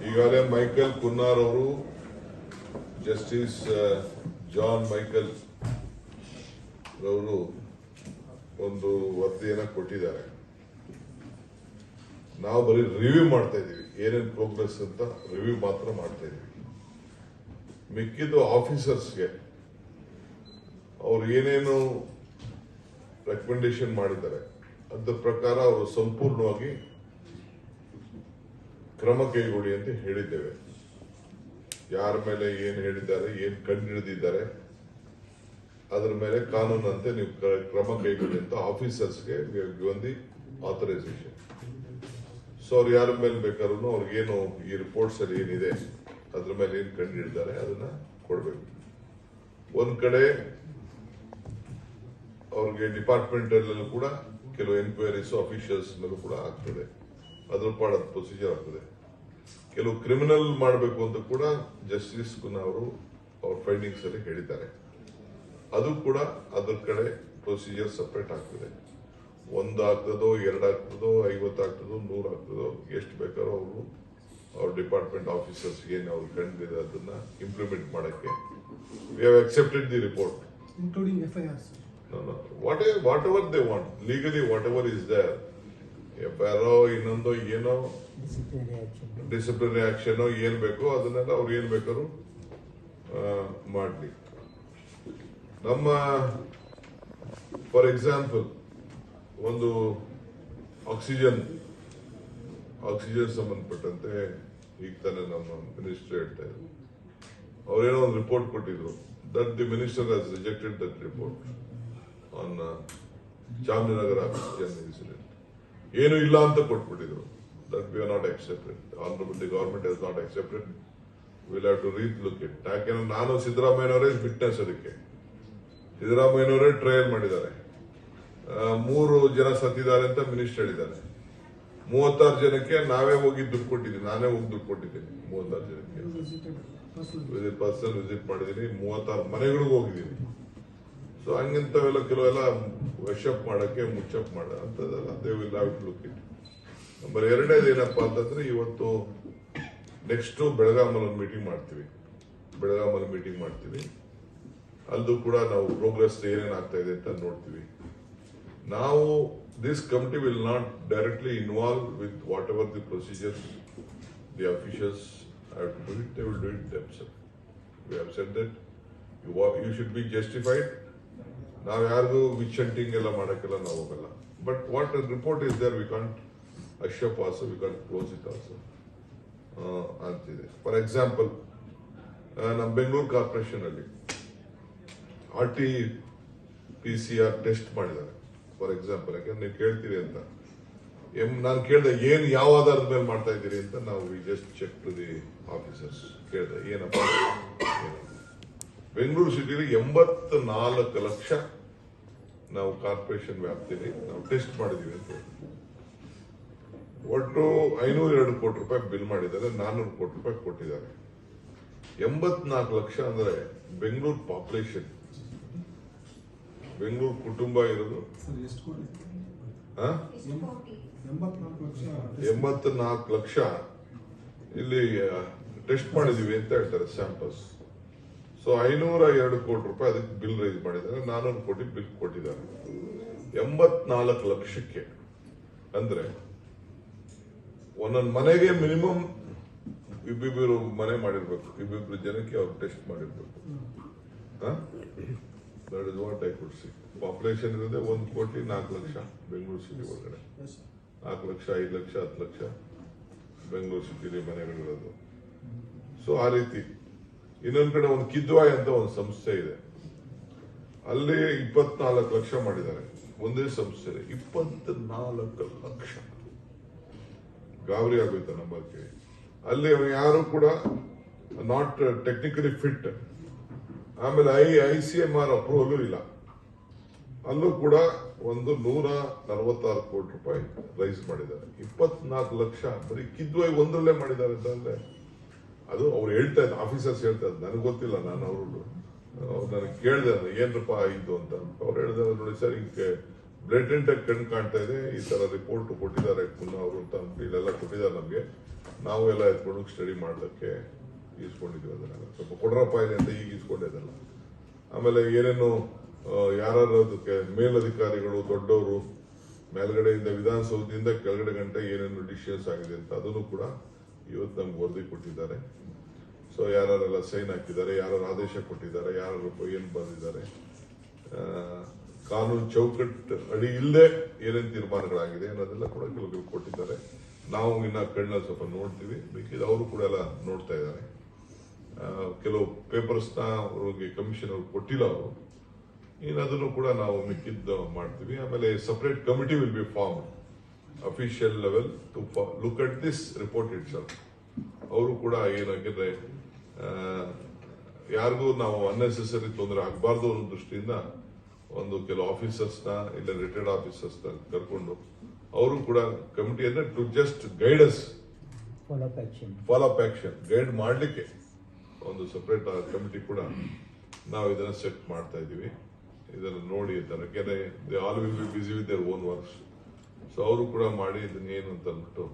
ಈಗಾಗಲೇ ಮೈಕಲ್ ಕುನ್ನಾರ್ ಅವರು justice John Michael ಅವರು ಒಂದು ವರದಿಯನ್ನ ಕೊಟ್ಟಿದ್ದಾರೆ. ನಾವು ಬರೀ ರಿವ್ಯೂ ಮಾಡ್ತಾ ಇದೀವಿ, ಏನೇನು ಪ್ರೋಗ್ರೆಸ್ ಅಂತ ರಿವ್ಯೂ ಮಾತ್ರ ಮಾಡ್ತಾ ಇದೀವಿ. ಮಿಕ್ಕಿದ್ದು ಆಫೀಸರ್ಸ್ಗೆ ಅವ್ರು ಏನೇನು ರೆಕಮೆಂಡೇಶನ್ ಮಾಡಿದ್ದಾರೆ ಅದ್ರ ಪ್ರಕಾರ ಅವರು ಸಂಪೂರ್ಣವಾಗಿ ಕ್ರಮ ಕೈಗೊಳ್ಳಿ ಅಂತ ಹೇಳಿದ್ದೇವೆ. ಯಾರ ಮೇಲೆ ಏನ್ ಹೇಳಿದ್ದಾರೆ, ಏನ್ ಕಂಡು ಹಿಡಿದಿದ್ದಾರೆ ಅದ್ರ ಮೇಲೆ ಕಾನೂನಂತೆ ನೀವು ಕ್ರಮ ಕೈಗೊಳ್ಳಿ ಅಂತ ಆಫೀಸರ್ಸ್ಗೆ ಗಿವನ್ ಆಥರೈಸೇಷನ್. ಸೊ ಅವ್ರು ಯಾರ ಮೇಲೆ ಬೇಕಾದ್ರೂ ಅವ್ರಿಗೇನು ಈ ರಿಪೋರ್ಟ್ಸ್ ಅಲ್ಲಿ ಏನಿದೆ ಅದ್ರ ಮೇಲೆ ಏನ್ ಕಂಡು ಹಿಡಿದ್ದಾರೆ ಅದನ್ನ ಕೊಡ್ಬೇಕು. ಒಂದ್ ಕಡೆ ಅವ್ರಿಗೆ ಡಿಪಾರ್ಟ್ಮೆಂಟ್ ಅಲ್ಲೂ ಕೂಡ ಕೆಲವು ಎನ್ಕ್ವೈರೀಸ್ ಅಫಿಷಿಯಲ್ಸ್ ಮೇಲೂ ಕೂಡ ಆಗ್ತದೆ, ಅದ್ರ ಪಾಡದ ಪ್ರೊಸೀಜರ್ ಆಗ್ತದೆ. ಕೆಲವು ಕ್ರಿಮಿನಲ್ ಮಾಡಬೇಕು ಅಂತ ಕೂಡ ಜಸ್ಟಿಸ್ ಕುನ್ನಾ ಅವರು ಅವ್ರ ಫೈಂಡಿಂಗ್ಸ್ ಅಲ್ಲಿ ಹೇಳಿದ್ದಾರೆ. ಅದು ಕೂಡ ಅದ್ರ ಕಡೆ ಪ್ರೊಸೀಜರ್ ಸಪರೇಟ್ ಆಗ್ತದೆ. 1 ಆಗ್ತದೋ 2 ಆಗ್ತದೋ 50 ಆಗ್ತದೋ 100 ಆಗ್ತದೋ ಎಷ್ಟು ಬೇಕಾದ್ರೂ ಅವರು ಅವ್ರ ಡಿಪಾರ್ಟ್ಮೆಂಟ್ ಆಫೀಸರ್ಸ್ ಏನು ಅವ್ರು ಕಂಡಿದೆ ಅದನ್ನ ಇಂಪ್ಲಿಮೆಂಟ್ ಮಾಡಕ್ಕೆ we have accepted the report including FIRs. No. Whatever they want, legally whatever is there, FIR ಇನ್ನೊಂದು ಏನೋ ಡಿಸಿಪ್ಲಿನರಿ ಆಕ್ಷನ್ ಏನ್ ಬೇಕೋ ಅದನ್ನೆಲ್ಲ ಅವ್ರು ಏನ್ ಬೇಕಾದ್ರು ಮಾಡ್ಲಿ. ನಮ್ಮ ಫಾರ್ ಎಕ್ಸಾಂಪಲ್ ಒಂದು ಆಕ್ಸಿಜನ್ ಸಂಬಂಧಪಟ್ಟಂತೆ ಈಗ ತಾನೇ ನಮ್ಮ ಮಿನಿಸ್ಟರ್ ಹೇಳ್ತಾ ಇದ್ರು, ಅವ್ರೇನೋ ಒಂದು ರಿಪೋರ್ಟ್ ಕೊಟ್ಟಿದ್ರು. That the minister has rejected that report on Chamarajanagar oxygen incident. ಏನು ಇಲ್ಲ ಅಂತ ಕೊಟ್ಬಿಟ್ಟಿದ್ರು. That we are not accepted. Honourable the government has not accepted. Will have to relook it. ಯಾಕೆಂದ್ರೆ ನಾನು ಸಿದ್ದರಾಮಯ್ಯನವರೇ ವಿಟ್ನೆಸ್. ಅದಕ್ಕೆ ಸಿದ್ದರಾಮಯ್ಯನವರೇ ಟ್ರಯಲ್ ಮಾಡಿದ್ದಾರೆ. 3 ಜನ ಸತ್ತಿದ್ದಾರೆ ಅಂತ ಮಿನಿಸ್ಟರ್ ಹೇಳಿದ್ದಾರೆ. 36 ಜನಕ್ಕೆ ನಾವೇ ಹೋಗಿ ದುಡ್ಡು ಕೊಟ್ಟಿದ್ದೀನಿ, ನಾನೇ ಹೋಗಿ ದುಡ್ಡು ಕೊಟ್ಟಿದ್ದೀನಿ 36 ಜನಕ್ಕೆ. ಪರ್ಸನಲ್ ವಿಸಿಟ್ ಮಾಡಿದ್ದೀನಿ, 36 ಮನೆಗಳಿಗೂ ಹೋಗಿದ್ದೀನಿ. ಸೊ ಹಂಗಂತವೆಲ್ಲ ಕೆಲವೆಲ್ಲ ವಶಪ್ ಮಾಡಕ್ಕೆ ಮುಚ್ಚಪ್ ಮಾಡ ಅಂತದೆಲ್ಲ they will have to look it. Number 2 ಏನಪ್ಪಾ ಅಂತಂದ್ರೆ ಇವತ್ತು ನೆಕ್ಸ್ಟ್ ಬೆಳಗಾಮಲ್ಲಿ ಒಂದು ಮೀಟಿಂಗ್ ಮಾಡ್ತೀವಿ. ಅಲ್ಲೂ ಕೂಡ ನಾವು ಪ್ರೋಗ್ರೆಸ್ ಏನೇನು ಆಗ್ತಾ ಇದೆ ಅಂತ ನೋಡ್ತೀವಿ. ನಾವು this committee will not directly involve with whatever the procedures the officials have to do it, they will do it themselves. We have said that you should be justified. ನಾವು ಯಾರಿಗೂ ವಿಚ್ ಹಂಟಿಂಗ್ ಎಲ್ಲ ಮಾಡಕ್ಕೆಲ್ಲ ನಾವು ಹೋಗಲ್ಲ. But what report is there we can't assure also, we can't close it also ಅಂತಿದೆ. For example ನಮ್ಮ Bengaluru corporation ಅಲ್ಲಿ RT-PCR test ಮಾಡಿದ್ದಾರೆ. ಫಾರ್ ಎಕ್ಸಾಂಪಲ್, ಯಾಕಂದ್ರೆ ನೀವು ಕೇಳ್ತೀರಿ ಅಂತ ನಾನು ಕೇಳಿದೆ ಏನು ಯಾವ ಆಧಾರದ ಮೇಲೆ ಮಾಡ್ತಾ ಇದ್ದೀರಿ ಅಂತ. ನಾವು just check to the officers ಕೇಳಿದೆ ಏನಪ್ಪ. ಬೆಂಗಳೂರು ಸಿಟಿಲಿ 84 ಲಕ್ಷ ನಾವು ಕಾರ್ಪೊರೇಷನ್ ವ್ಯಾಪ್ತಿಯಲ್ಲಿ ನಾವು ಟೆಸ್ಟ್ ಮಾಡಿದೀವಿ ಅಂತ ಹೇಳಿ ಒಟ್ಟು 502 ಕೋಟಿ ರೂಪಾಯಿ ಬಿಲ್ ಮಾಡಿದ್ದಾರೆ, 400 ಕೋಟಿ ರೂಪಾಯಿ ಕೊಟ್ಟಿದ್ದಾರೆ. 84 ಲಕ್ಷ ಅಂದ್ರೆ ಬೆಂಗಳೂರು ಪಾಪ್ಯುಲೇಷನ್, ಬೆಂಗಳೂರು ಕುಟುಂಬ ಇರೋದು 84 ಲಕ್ಷ ಇಲ್ಲಿ ಟೆಸ್ಟ್ ಮಾಡಿದೀವಿ ಅಂತ ಹೇಳ್ತಾರೆ ಸ್ಯಾಂಪಲ್ಸ್. ಸೊ 502 ಕೋಟಿ ರೂಪಾಯಿ ಅದಕ್ಕೆ ಬಿಲ್ ರೈಸ್ ಮಾಡಿದ್ದಾರೆ, 400 ಕೋಟಿ ಬಿಲ್ ಕೊಟ್ಟಿದ್ದಾರೆ. 84 ಲಕ್ಷಕ್ಕೆ ಅಂದ್ರೆ ಒಂದೊಂದು ಮನೆಗೆ ಮಿನಿಮಮ್ ಇಬ್ಬಿಬ್ರು ಮನೆ ಮಾಡಿರ್ಬೇಕು, ಇಬ್ಬಿಬ್ರು ಜನಕ್ಕೆ ಅವ್ರು ಟೆಸ್ಟ್ ಮಾಡಿರ್ಬೇಕು. That is what I could see. Population ಇರೋದೇ 1,04,00,000 ಬೆಂಗಳೂರು ಸಿಟಿ ಒಳಗಡೆ. 4 ಲಕ್ಷ 5 ಲಕ್ಷ 10 ಲಕ್ಷ ಬೆಂಗಳೂರು ಸಿಟಿಲಿ ಮನೆಗಳಿರೋದು. ಸೊ ಆ ರೀತಿ. ಇನ್ನೊಂದ್ ಕಡೆ ಒಂದು ಕಿದ್ವಾಯ್ ಅಂತ ಒಂದು ಸಂಸ್ಥೆ ಇದೆ, ಅಲ್ಲಿ 24 ಲಕ್ಷ ಮಾಡಿದ್ದಾರೆ ಒಂದೇ ಸಂಸ್ಥೆ. 24 ಲಕ್ಷ ಗಾಬರಿ ಆಗೋಯ್ತ ನಂಬರ್ ಕೇಳಿ. ಅಲ್ಲಿ ಯಾರು ಕೂಡ ನಾಟ್ ಟೆಕ್ನಿಕಲಿ ಫಿಟ್. ಆಮೇಲೆ ICMR ಅಪ್ರೂವಲ್ ಇಲ್ಲ. ಅಲ್ಲೂ ಕೂಡ ಒಂದು 146 ಕೋಟಿ ರೂಪಾಯಿ ರೈಸ್ ಮಾಡಿದ್ದಾರೆ. 24 ಲಕ್ಷ ಬರೀ ಕಿದ್ವಾಯ್ ಒಂದರಲ್ಲೇ ಮಾಡಿದ್ದಾರೆ ಅಂತಂದ್ರೆ ಅದು ಅವ್ರು ಹೇಳ್ತಾ ಇದ್ದ ಆಫೀಸರ್ಸ್ ಹೇಳ್ತಾ ಇದ್ದ, ನನಗೆ ಗೊತ್ತಿಲ್ಲ. ನಾನು ನನಗೆ ಕೇಳಿದೆ ಏನ್ರಪ್ಪ ಆಯ್ತು ಅಂತ. ಅವ್ರು ಹೇಳಿದ್ರೆ ನೋಡಿ ಸರ್ ಹಿಂಗೆ ಬ್ಲೇಟೆಂಟ್ ಆಗಿ ಕಣ್ಣು ಕಾಣ್ತಾ ಇದೆ. ಈ ತರ ರಿಪೋರ್ಟ್ ಕೊಟ್ಟಿದ್ದಾರೆ ಪುನಃ ಅವರು ಅಂತ ಇಲ್ಲೆಲ್ಲ ಕೊಟ್ಟಿದ್ದಾರೆ ನಮಗೆ. ನಾವು ಎಲ್ಲ ಎತ್ಕೊಂಡು ಸ್ಟಡಿ ಮಾಡೋದಕ್ಕೆ ಈಸ್ಕೊಂಡಿದ್ವಿ. ಅದನ್ನ ಸ್ವಲ್ಪ ಕೊಡ್ರಪ್ಪ ಇದೆ ಅಂತ ಈಗ ಈಸ್ಕೊಂಡಿದ್ದಲ್ಲ. ಆಮೇಲೆ ಏನೇನು ಯಾರು ಅದಕ್ಕೆ ಮೇಲಧಿಕಾರಿಗಳು ದೊಡ್ಡವರು ಮೇಲ್ಗಡೆಯಿಂದ ವಿಧಾನಸೌಧದಿಂದ ಕೆಳಗಡೆ ಗಂಟೆ ಏನೇನು ಡಿಸಿಷನ್ಸ್ ಆಗಿದೆ ಅಂತ ಅದನ್ನು ಕೂಡ ಇವತ್ತು ನಮ್ಗೆ ವರದಿ ಕೊಟ್ಟಿದ್ದಾರೆ. ಸೊ ಯಾರೆಲ್ಲ ಸೈನ್ ಹಾಕಿದ್ದಾರೆ, ಯಾರು ಆದೇಶ ಕೊಟ್ಟಿದ್ದಾರೆ, ಯಾರು ಏನು ಬಂದಿದ್ದಾರೆ, ಕಾನೂನು ಚೌಕಟ್ಟು ಅಡಿ ಇಲ್ಲದೆ ಏನೇನು ತೀರ್ಮಾನಗಳಾಗಿದೆ ಅನ್ನೋದೆಲ್ಲ ಕೂಡ ಕೆಲವು ಕೊಟ್ಟಿದ್ದಾರೆ. ನಾವು ಇನ್ನ ಕಣ್ಣಲ್ಲಿ ಸ್ವಲ್ಪ ನೋಡ್ತೀವಿ, ಬೇಕಿದ್ರೆ ಅವರು ಕೂಡ ಎಲ್ಲ ನೋಡ್ತಾ ಇದ್ದಾರೆ. ಕೆಲವು ಪೇಪರ್ಸ್ನ ಅವ್ರಿಗೆ ಕಮಿಷನ್ ಅವ್ರು ಕೊಟ್ಟಿಲ್ಲ ಅವರು. ಇನ್ನು ಅದನ್ನು ಕೂಡ ನಾವು ಮಿಕ್ಕಿದ್ದು ಮಾಡ್ತೀವಿ. ಆಮೇಲೆ separate committee will be form official level to look at this report itself. ಅವರು ಕೂಡ ಏನಾಗಿದ್ರೆ ಯಾರಿಗೂ ನಾವು ಅನ್ನೆಸೆಸರಿ ತೊಂದರೆ ಆಗಬಾರ್ದು ಅನ್ನೋ ದೃಷ್ಟಿಯಿಂದ ಒಂದು ಕೆಲವು ಆಫೀಸರ್ಸ್ನ ಇಲ್ಲ ರಿಟೈರ್ಡ್ ಆಫೀಸರ್ಸ್ನ ಕರ್ಕೊಂಡು ಅವರು ಕೂಡ ಕಮಿಟಿ ಅಂದ್ರೆ to just guides follow up action guide ಮಾಡಲಿಕ್ಕೆ ಒಂದು ಸಪರೇಟ್ ಕಮಿಟಿ ಕೂಡ ನಾವು ಇದನ್ನ ಸೆಟ್ ಮಾಡ್ತಾ ಇದ್ದೀವಿ. ಇದನ್ನು ನೋಡಿ ಅಂತಾರೆ, they all will be busy with their own works. So ಅವರು ಕೂಡ ಮಾಡಿ ಇದನ್ನ ಏನು ಅಂತ ಅಂದ್ಬಿಟ್ಟು,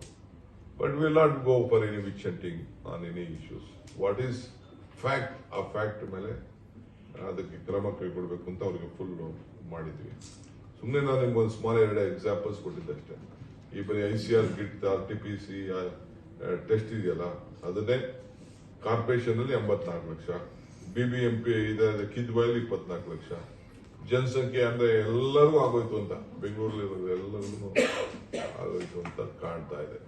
but will not go for any witch hunting on any issues. What is fact, ಆ ಫ್ಯಾಕ್ಟ್ ಮೇಲೆ ಅದಕ್ಕೆ ಕ್ರಮ ಕೈಗೊಳ್ಬೇಕು ಅಂತ ಅವ್ರಿಗೆ ಫುಲ್ ಮಾಡಿದ್ವಿ. ಸುಮ್ಮನೆ ನಾನು ನಿಮ್ಗೆ ಒಂದು ಸ್ಮಾಲ್ 2 ಎಕ್ಸಾಂಪಲ್ಸ್ ಕೊಟ್ಟಿದ್ದಷ್ಟೇ. ಈ ಬರೀ ICR ಕಿಟ್ RTPC ಟೆಸ್ಟ್ ಇದೆಯಲ್ಲ, ಅದನ್ನೇ ಕಾರ್ಪೊರೇಷನ್ ಅಲ್ಲಿ 84 ಲಕ್ಷ, BBMP ಇದೆ ಕಿದ್ವಾಯಲ್ಲಿ 24 ಲಕ್ಷ, ಜನಸಂಖ್ಯೆ ಅಂದ್ರೆ ಎಲ್ಲರಿಗೂ ಆಗೋಯ್ತು ಅಂತ, ಬೆಂಗಳೂರಲ್ಲಿ ಎಲ್ಲರಿಗೂ ಆಗೋಯ್ತು ಅಂತ ಕಾಣ್ತಾ ಇದೆ.